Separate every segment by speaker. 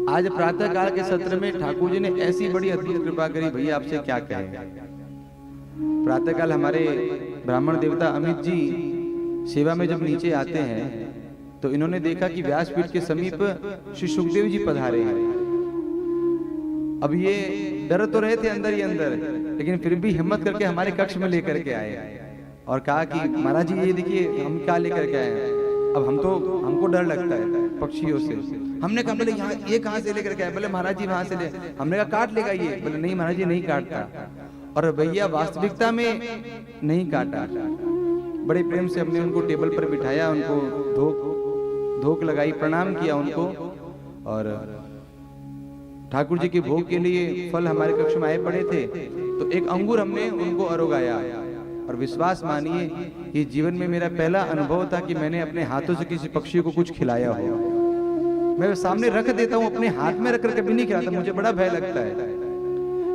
Speaker 1: आज प्रातः काल के सत्र में ठाकुर जी ने ऐसी बड़ी अद्भुत कृपा करी, भैया आपसे क्या कहें। प्रातः काल हमारे ब्राह्मण देवता अमित जी सेवा में जब नीचे आते हैं तो इन्होंने देखा कि व्यासपीठ के समीप श्री सुखदेव जी पधारे हैं। अब ये डर तो रहे थे अंदर ही अंदर, लेकिन फिर भी हिम्मत करके हमारे कक्ष में लेकर के आए और कहा कि महाराज जी ये देखिए हम क्या लेकर के आए हैं। अब हमको डर लगता है पक्षियों से। हमने कहा बोले यहाँ ये कहाँ से लेकर के आए। बोले महाराज जी वहां से ले। हमने कहा काट लेगा ये। बोले नहीं महाराज जी नहीं काटता। और भैया वास्तविकता में नहीं काटा। बड़े प्रेम से हमने उनको टेबल पर बिठाया, उनको धोक लगाई, प्रणाम किया उनको, और ठाकुर जी के भोग के लिए फल हमारे कक्ष में आए पड़े थे तो एक अंगूर हमने उनको अरोगाया। और विश्वास मानिए कि जीवन में मेरा पहला अनुभव था कि मैंने अपने हाथों से किसी पक्षी को कुछ खिलाया हो। मैं सामने रख देता हूँ, अपने हाथ में रखकर कभी नहीं खिलाता, मुझे बड़ा भय लगता है।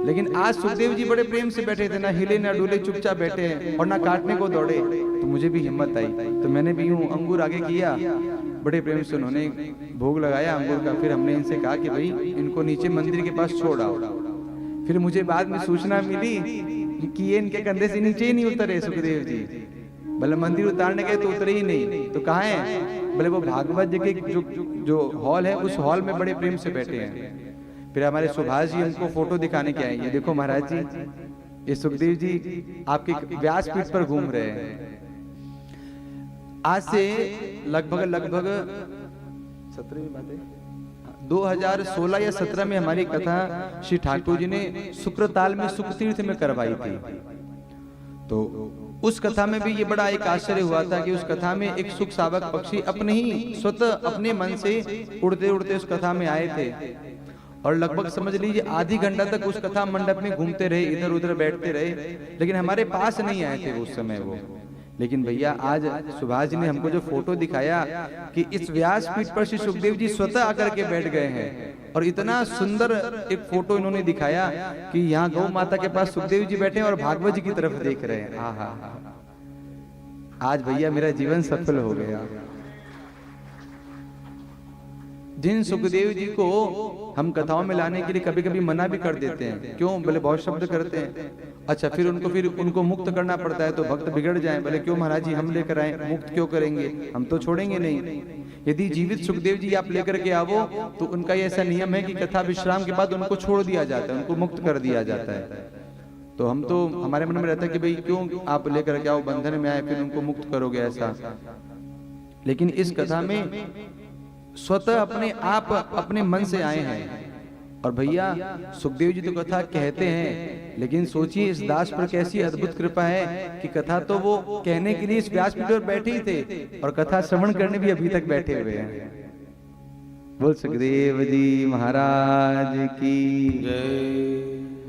Speaker 1: लेकिन आज सुखदेव जी बड़े प्रेम से बैठे थे, ना हिले ना डुले, चुपचाप बैठे हैं और ना काटने को दौड़े, तो मुझे भी हिम्मत आई। तो मैंने भी यूं अंगूर आगे किया, बड़े प्रेम से उन्होंने भोग लगाया अंगूर का। फिर हमने इनसे कहा कि भाई इनको नीचे मंदिर के पास छोड़ आओ। फिर मुझे बाद में सूचना मिली कि ये इनके कंधे से नीचे ही नहीं उतरे सुखदेव जी। बोले मंदिर उतारने गए तो उतरे ही नहीं, तो कहाँ है। बोले वो भागवत जी के जो हॉल है उस हॉल में बड़े प्रेम से बैठे हैं। फिर हमारे सुभाष जी उनको फोटो दिखाने के आए, ये देखो महाराज जी ये सुखदेव जी आपके व्यासपीठ पर घूम रहे हैं। आज से लगभग 2016 या 17 में हमारी कथा श्री ठाकुर जी ने शुक्रताल में सुखतीर्थ में करवाई थी। तो उस कथा में भी ये बड़ा एक आश्चर्य हुआ था कि उस कथा में एक सुख सावक पक्षी अपने ही स्वतः अपने मन से उड़ते उड़ते उस कथा में आए थे और लगभग समझ लीजिए आधी घंटा तक उस कथा मंडप में घूमते रहे, इधर उधर बैठते रहे, लेकिन हमारे पास नहीं आए थे उस समय वो। लेकिन भैया आज सुभाष जी ने हमको जो फोटो दिखाया कि इस व्यासपीठ पर श्री सुखदेव जी स्वतः आकर के बैठ गए हैं, और इतना सुंदर एक फोटो इन्होंने दिखाया कि यहाँ गौ माता के पास सुखदेव जी बैठे हैं और भागवत जी की तरफ देख रहे हैं। हाँ हाँ हाँ, आज भैया मेरा जीवन सफल हो गया। जिन सुखदेव जी को हम कथाओं में लाने के लिए कभी कभी मना भी कर देते हैं, क्यों बोले बहुत शब्द करते हैं। अच्छा फिर उनको मुक्त करना पड़ता है तो भक्त बिगड़ जाए। बोले क्यों महाराज जी हम लेकर आए, मुक्त क्यों करेंगे, हम तो छोड़ेंगे नहीं। यदि जीवित सुखदेव जी आप लेकर के आवो तो उनका ऐसा नियम है कि कथा विश्राम के बाद उनको छोड़ दिया जाता है, उनको मुक्त कर दिया जाता है। तो हम तो हमारे मन में रहता है कि भाई क्यों आप लेकर के आओ, बंधन में आए फिर उनको मुक्त करोगे ऐसा। लेकिन इस कथा में स्वतः अपने आप अपने मन से आए हैं। और भैया सुखदेव जी तो कथा कहते हैं, लेकिन सोचिए इस दास पर कैसी अद्भुत कृपा है कि कथा तो वो कहने के लिए इस व्यासपीठ पर बैठे ही थे और कथा श्रवण करने भी अभी तक बैठे हुए हैं। बोल सुखदेव जी महाराज की जय।